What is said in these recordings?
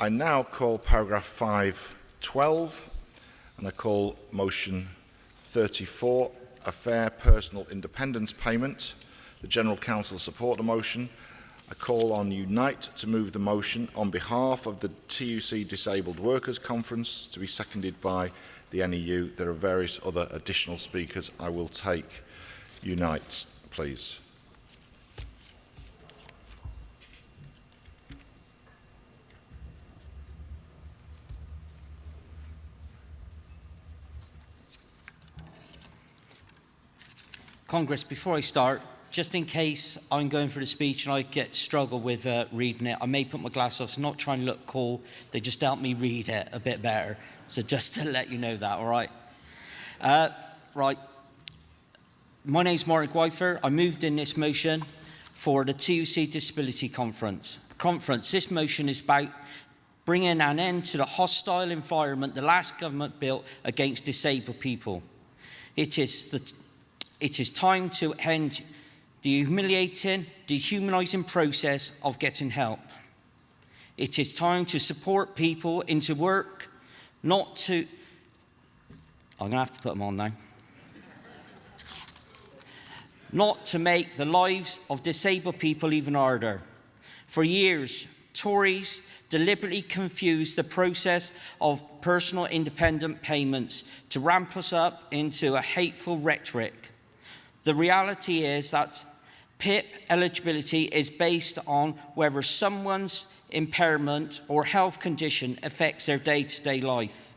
I now call paragraph 5.12, and I call motion 34, a fair personal independence payment. The General Council support the motion. I call on Unite to move the motion on behalf of the TUC Disabled Workers Conference, to be seconded by the NEU. There are various other additional speakers. I will take Unite, please. Congress, before I start, just in case I'm going for the speech and I struggle with reading it, I may put my glasses off, not trying to look cool, they just help me read it a bit better. So just to let you know that, all right? Right. My name's Martin Gwyfer. I moved in this motion for the TUC Disability Conference. This motion is about bringing an end to the hostile environment the last government built against disabled people. It is time to end the humiliating, dehumanising process of getting help. It is time to support people into work, not to... I'm going to have to put them on now. Not to make the lives of disabled people even harder. For years, Tories deliberately confused the process of personal independent payments to ramp us up into a hateful rhetoric. The reality is that PIP eligibility is based on whether someone's impairment or health condition affects their day-to-day life.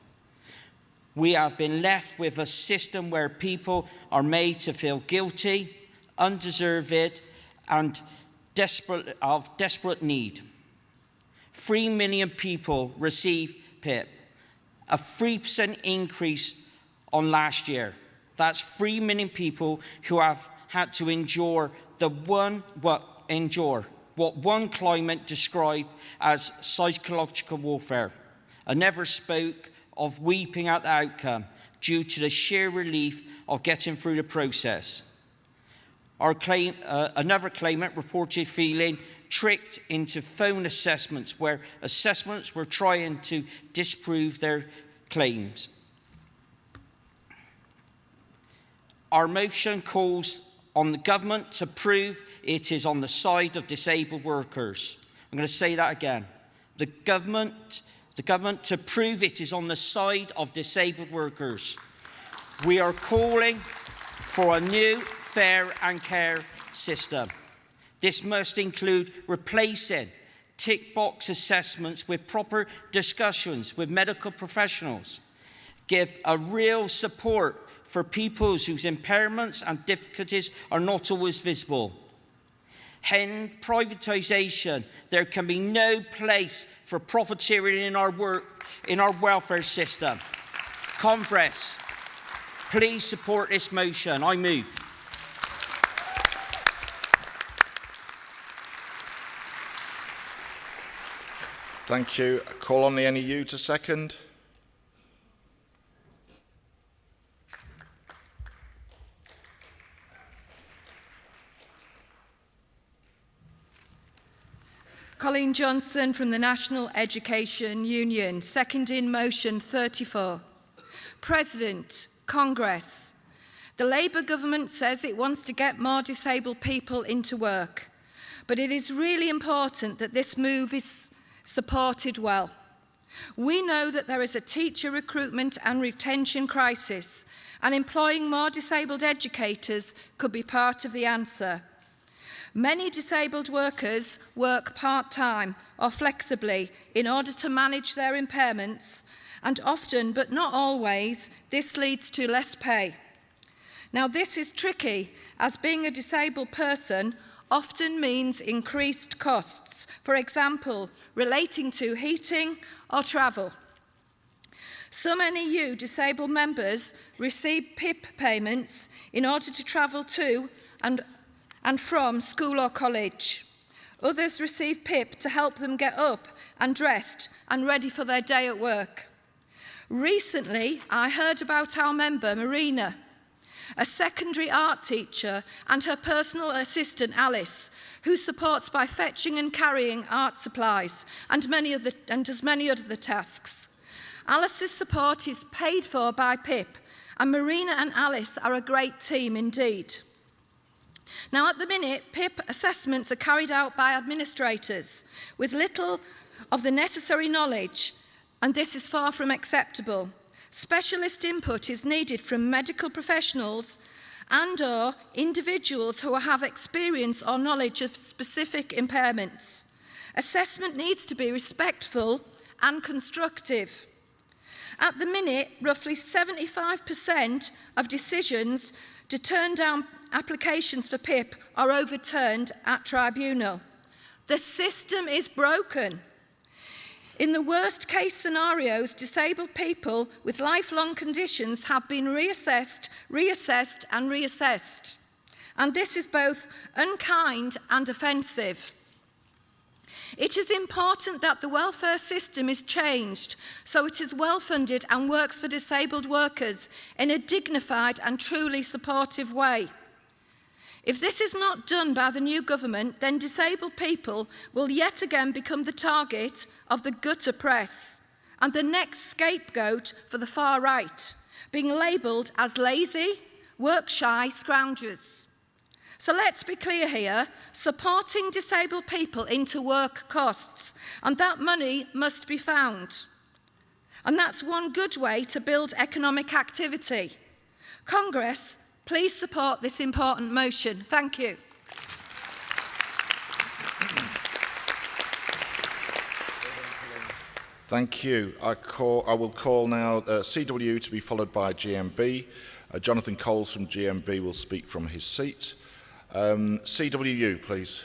We have been left with a system where people are made to feel guilty, undeserved, and desperate need. 3 million people receive PIP, a 3% increase on last year. That's 3 million people who have had to endure what one climate described as psychological warfare. I never spoke of weeping at the outcome due to the sheer relief of getting through the process. Another claimant reported feeling tricked into phone assessments where assessments were trying to disprove their claims. Our motion calls on the government to prove it is on the side of disabled workers. I'm going to say that again. The government to prove it is on the side of disabled workers. We are calling for a new fair and care system. This must include replacing tick box assessments with proper discussions with medical professionals. Give a real support for people whose impairments and difficulties are not always visible. End privatisation. There can be no place for profiteering in our welfare system. Congress, please support this motion. I move. Thank you. I call on the NEU to second. Colleen Johnson from the National Education Union, seconding motion 34. President, Congress, the Labour government says it wants to get more disabled people into work, but it is really important that this move is supported well. We know that there is a teacher recruitment and retention crisis, and employing more disabled educators could be part of the answer. Many disabled workers work part-time or flexibly in order to manage their impairments, and often, but not always, this leads to less pay. Now, this is tricky, as being a disabled person often means increased costs, for example, relating to heating or travel. Some NEU disabled members receive PIP payments in order to travel to and from school or college. Others receive PIP to help them get up and dressed and ready for their day at work. Recently, I heard about our member, Marina. a secondary art teacher, and her personal assistant Alice, who supports by fetching and carrying art supplies and does many other tasks. Alice's support is paid for by PIP, and Marina and Alice are a great team indeed. Now, at the minute, PIP assessments are carried out by administrators with little of the necessary knowledge, and this is far from acceptable. Specialist input is needed from medical professionals and/or individuals who have experience or knowledge of specific impairments. Assessment needs to be respectful and constructive. At the minute, roughly 75% of decisions to turn down applications for PIP are overturned at tribunal. The system is broken. In the worst case scenarios, disabled people with lifelong conditions have been reassessed, and reassessed. And this is both unkind and offensive. It is important that the welfare system is changed so it is well funded and works for disabled workers in a dignified and truly supportive way. If this is not done by the new government, then disabled people will yet again become the target of the gutter press and the next scapegoat for the far right, being labelled as lazy, work-shy scroungers. So let's be clear here, supporting disabled people into work costs, and that money must be found. And that's one good way to build economic activity. Congress, please support this important motion. Thank you. Thank you. I will call now CW to be followed by GMB. Jonathan Coles from GMB will speak from his seat. CWU, please.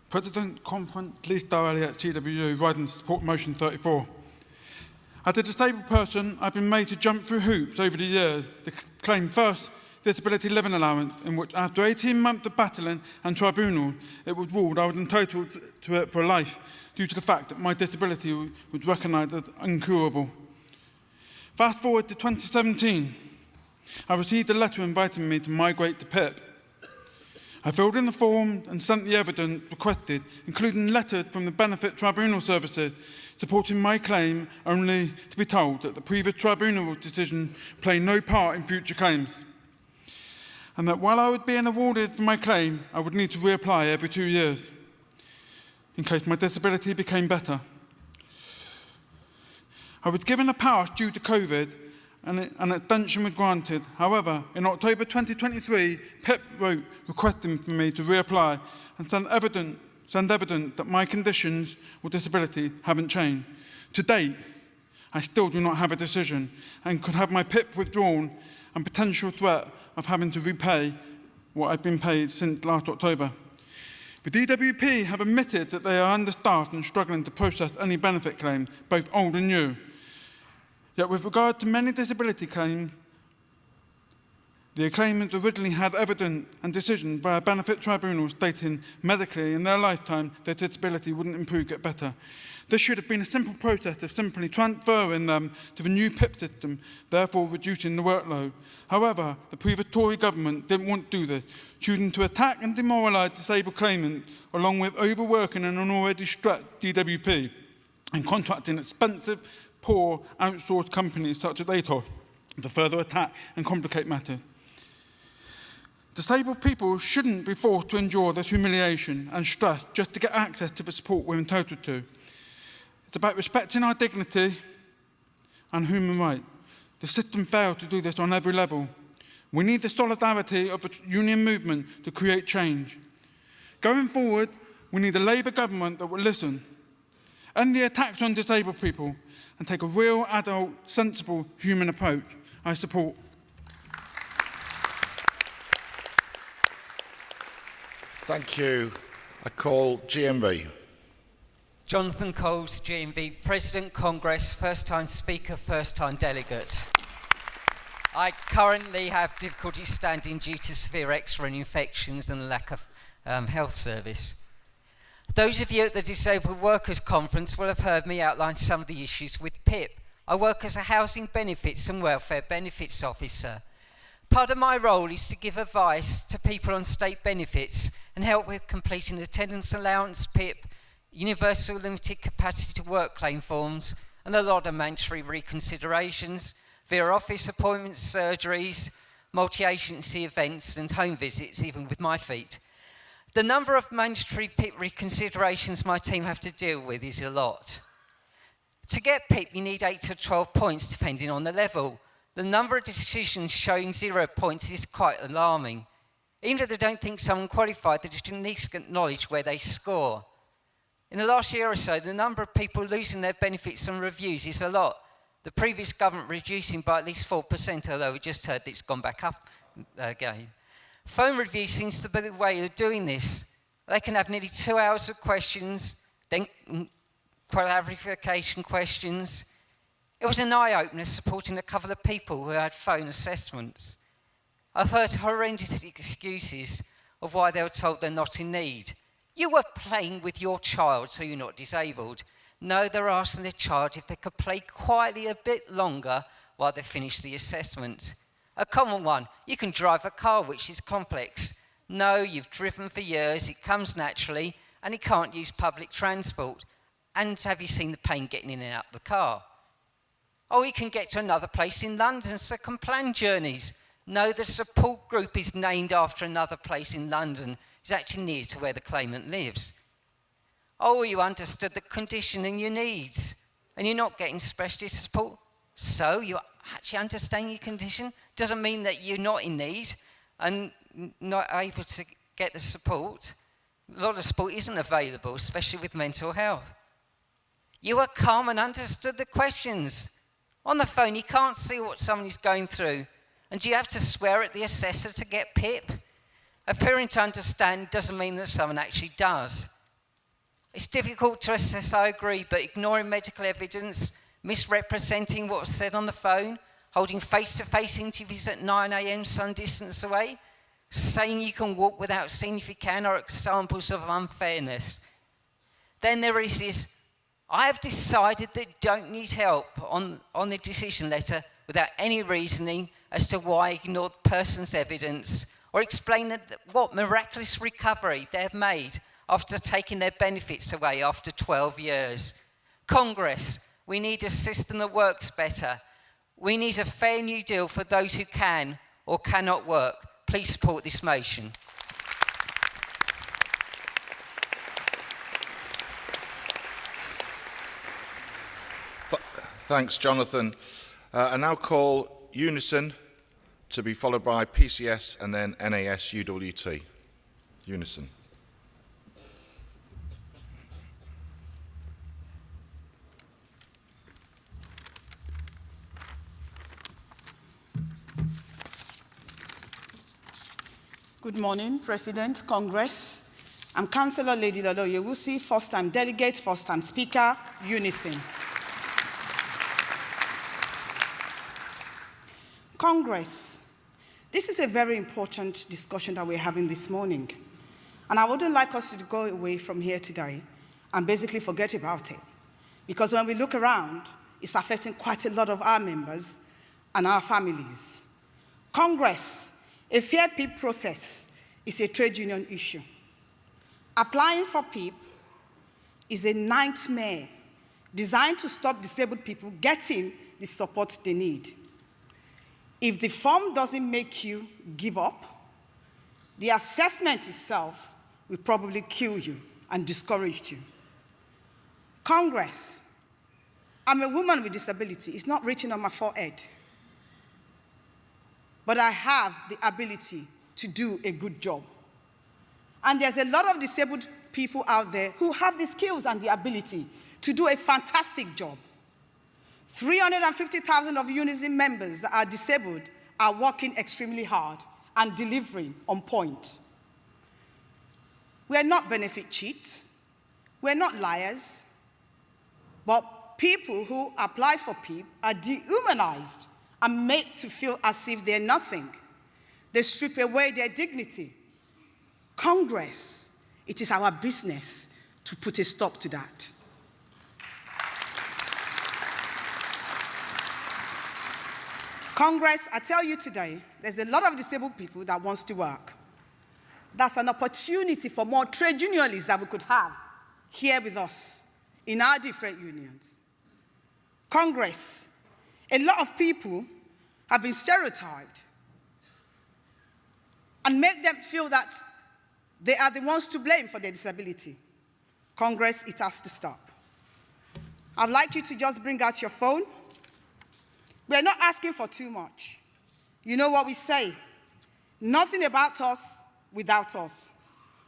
President Conference, Lisa Elliott, CWU, riding to support motion 34. As a disabled person, I've been made to jump through hoops over the years to claim first disability living allowance, in which after 18 months of battling and tribunal, it was ruled I was entitled to it for life due to the fact that my disability was recognised as incurable. Fast forward to 2017, I received a letter inviting me to migrate to PIP. I filled in the form and sent the evidence requested, including letters from the Benefit Tribunal Services supporting my claim, only to be told that the previous tribunal decision played no part in future claims, and that while I was being awarded for my claim, I would need to reapply every 2 years in case my disability became better. I was given a pass due to COVID, and an extension was granted. However, in October 2023, PIP wrote requesting for me to reapply and send evidence that my conditions or disability haven't changed. To date, I still do not have a decision and could have my PIP withdrawn and potential threat of having to repay what I've been paid since last October. The DWP have admitted that they are understaffed and struggling to process any benefit claims, both old and new. Yet with regard to many disability claims, the claimants originally had evidence and decisions via benefit tribunals stating medically in their lifetime their disability wouldn't improve, get better. This should have been a simple process of simply transferring them to the new PIP system, therefore reducing the workload. However, the previous Tory government didn't want to do this, choosing to attack and demoralise disabled claimants, along with overworking an already stretched DWP and contracting expensive, poor outsourced companies such as ATOS to further attack and complicate matters. Disabled people shouldn't be forced to endure this humiliation and stress just to get access to the support we're entitled to. It's about respecting our dignity and human rights. The system failed to do this on every level. We need the solidarity of the union movement to create change. Going forward, we need a Labour government that will listen, end the attacks on disabled people, and take a real, adult, sensible, human approach. I support. Thank you. I call GMB. Jonathan Coles, GMB, President, Congress, first-time speaker, first-time delegate. I currently have difficulty standing due to severe external infections and a lack of health service. Those of you at the Disabled Workers Conference will have heard me outline some of the issues with PIP. I work as a Housing Benefits and Welfare Benefits Officer. Part of my role is to give advice to people on state benefits and help with completing attendance allowance, PIP, universal limited capacity to work claim forms, and a lot of mandatory reconsiderations via office appointments, surgeries, multi-agency events and home visits, even with my feet. The number of mandatory PIP reconsiderations my team have to deal with is a lot. To get PIP, you need 8 to 12 points, depending on the level. The number of decisions showing 0 points is quite alarming. Even if they don't think someone qualified, they just need to acknowledge where they score. In the last year or so, the number of people losing their benefits and reviews is a lot. The previous government reducing by at least 4%, although we just heard it's gone back up again. Phone review seems to be the way of doing this. They can have nearly 2 hours of questions, then clarification questions. It was an eye-opener supporting a couple of people who had phone assessments. I've heard horrendous excuses of why they were told they're not in need. You were playing with your child, so you're not disabled. No, they're asking their child if they could play quietly a bit longer while they finish the assessment. A common one, you can drive a car, which is complex. No, you've driven for years, it comes naturally, and you can't use public transport. And have you seen the pain getting in and out of the car? Oh, you can get to another place in London, so can plan journeys. No, the support group is named after another place in London. It's actually near to where the claimant lives. Oh, you understood the condition and your needs, and you're not getting specialist support. So you actually understand your condition doesn't mean that you're not in need and not able to get the support. A lot of support isn't available, especially with mental health. You are calm and understood the questions. On the phone, you can't see what someone is going through. And do you have to swear at the assessor to get PIP? Appearing to understand doesn't mean that someone actually does. It's difficult to assess, I agree, but ignoring medical evidence, misrepresenting what was said on the phone, holding face-to-face interviews at 9 a.m. some distance away, saying you can walk without seeing if you can are examples of unfairness. Then there is this, I have decided that don't need help on the decision letter without any reasoning as to why I ignored the person's evidence or explain what miraculous recovery they have made after taking their benefits away after 12 years. Congress, we need a system that works better. We need a fair new deal for those who can or cannot work. Please support this motion. Thanks, Jonathan. I now call Unison to be followed by PCS and then NAS UWT. Unison. Good morning, President, Congress. I'm Councillor Lady Lolo Yewusi, first-time delegate, first-time speaker, Unison. Congress, this is a very important discussion that we're having this morning. And I wouldn't like us to go away from here today and basically forget about it. Because when we look around, it's affecting quite a lot of our members and our families. Congress, a fair PIP process is a trade union issue. Applying for PIP is a nightmare designed to stop disabled people getting the support they need. If the form doesn't make you give up, the assessment itself will probably kill you and discourage you. Congress, I'm a woman with disability. It's not written on my forehead. But I have the ability to do a good job. And there's a lot of disabled people out there who have the skills and the ability to do a fantastic job. 350,000 of Unison members that are disabled are working extremely hard and delivering on point. We're not benefit cheats. We're not liars. But people who apply for PIP are dehumanized and made to feel as if they're nothing. They strip away their dignity. Congress, it is our business to put a stop to that. Congress, I tell you today, there's a lot of disabled people that wants to work. That's an opportunity for more trade unionists that we could have here with us in our different unions. Congress, a lot of people have been stereotyped and make them feel that they are the ones to blame for their disability. Congress, it has to stop. I'd like you to just bring out your phone. We're not asking for too much. You know what we say? Nothing about us without us.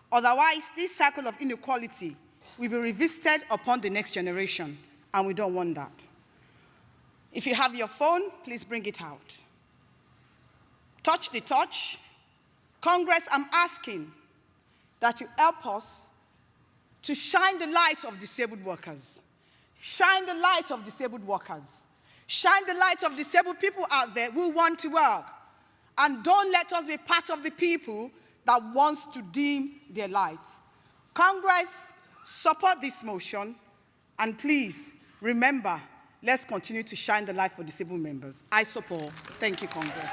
Otherwise, this cycle of inequality will be revisited upon the next generation, and we don't want that. If you have your phone, please bring it out. Touch the touch. Congress, I'm asking that you help us to shine the light of disabled workers. Shine the light of disabled workers. Shine the light of disabled people out there who want to work. And don't let us be part of the people that wants to dim their light. Congress, support this motion, and please remember, let's continue to shine the light for disabled members. I support. Thank you, Congress.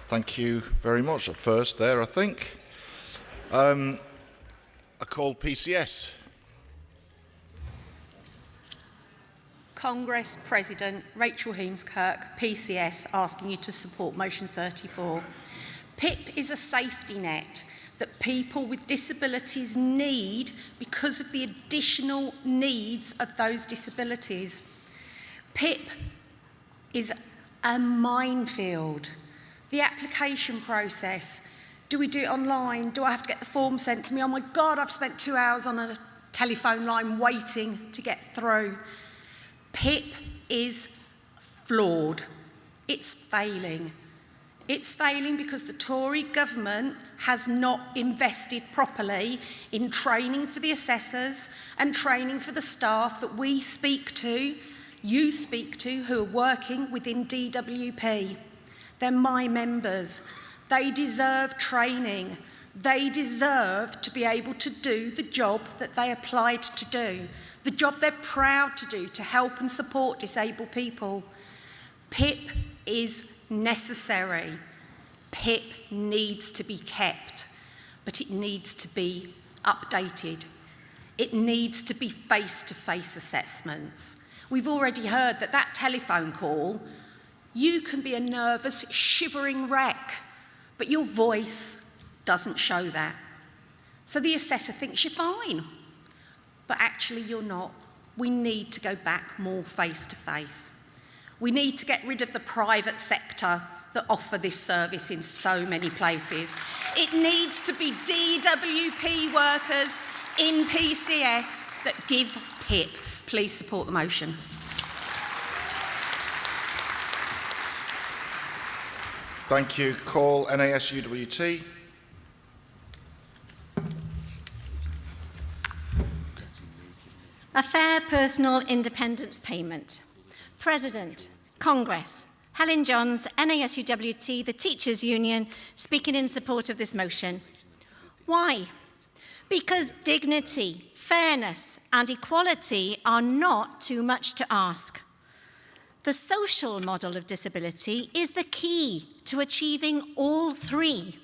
Thank you very much. A first there, I think. I call PCS. Congress President Rachel Heemskirk, PCS, asking you to support motion 34. PIP is a safety net that people with disabilities need because of the additional needs of those disabilities. PIP is a minefield. The application process, do we do it online? Do I have to get the form sent to me? Oh my God, I've spent 2 hours on a telephone line waiting to get through. PIP is flawed. It's failing. It's failing because the Tory government has not invested properly in training for the assessors and training for the staff that we speak to, you speak to, who are working within DWP. They're my members. They deserve training. They deserve to be able to do the job that they applied to do, the job they're proud to do to help and support disabled people. PIP is necessary. PIP needs to be kept, but it needs to be updated. It needs to be face-to-face assessments. We've already heard that telephone call, you can be a nervous, shivering wreck, but your voice doesn't show that. So the assessor thinks you're fine, but actually you're not. We need to go back more face-to-face. We need to get rid of the private sector that offer this service in so many places. It needs to be DWP workers in PCS that give PIP. Please support the motion. Thank you. Call NASUWT. A fair personal independence payment. President, Congress, Helen Johns, NASUWT, the Teachers Union, speaking in support of this motion. Why? Because dignity, fairness, and equality are not too much to ask. The social model of disability is the key to achieving all three.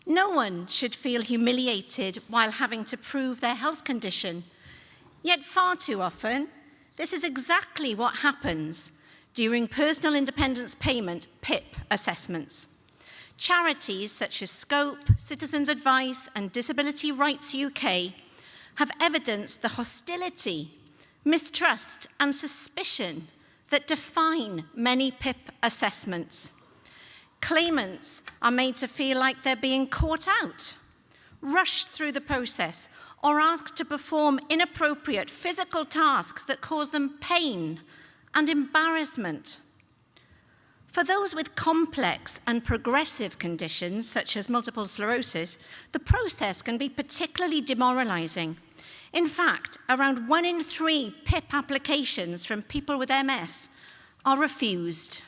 No one should feel humiliated while having to prove their health condition. Yet far too often, this is exactly what happens during personal independence payment PIP assessments. Charities such as Scope, Citizens Advice, and Disability Rights UK have evidenced the hostility, mistrust, and suspicion that define many PIP assessments. Claimants are made to feel like they're being caught out, rushed through the process, or asked to perform inappropriate physical tasks that cause them pain and embarrassment. For those with complex and progressive conditions, such as multiple sclerosis, the process can be particularly demoralizing, In fact, around 1 in 3 PIP applications from people with MS are refused.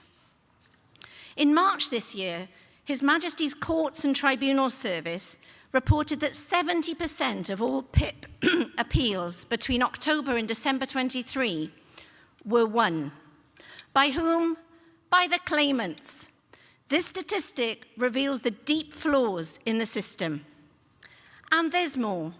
In March this year, His Majesty's Courts and Tribunals Service reported that 70% of all PIP appeals between October and December 23 were won. By whom? By the claimants. This statistic reveals the deep flaws in the system. And there's more.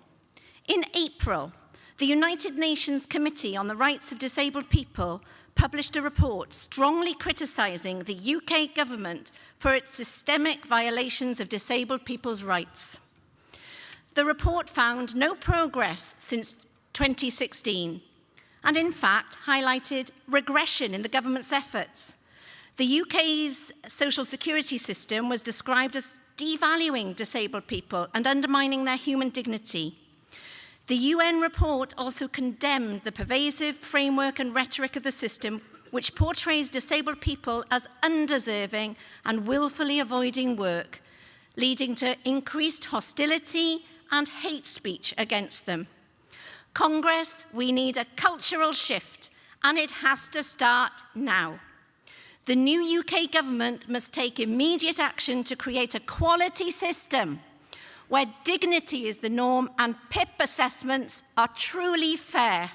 In April, the United Nations Committee on the Rights of Disabled People published a report strongly criticising the UK government for its systemic violations of disabled people's rights. The report found no progress since 2016 and, in fact, highlighted regression in the government's efforts. The UK's social security system was described as devaluing disabled people and undermining their human dignity. The UN report also condemned the pervasive framework and rhetoric of the system, which portrays disabled people as undeserving and willfully avoiding work, leading to increased hostility and hate speech against them. Congress, we need a cultural shift, and it has to start now. The new UK government must take immediate action to create a quality system where dignity is the norm and PIP assessments are truly fair.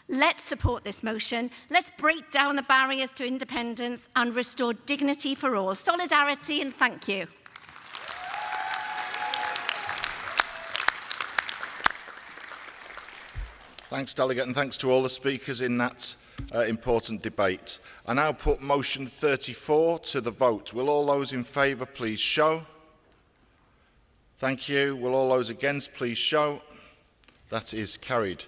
Let's support this motion. Let's break down the barriers to independence and restore dignity for all. Solidarity and thank you. Thanks, Delegate, and thanks to all the speakers in that important debate. I now put motion 34 to the vote. Will all those in favour please show? Thank you. Will all those against please show? That is carried.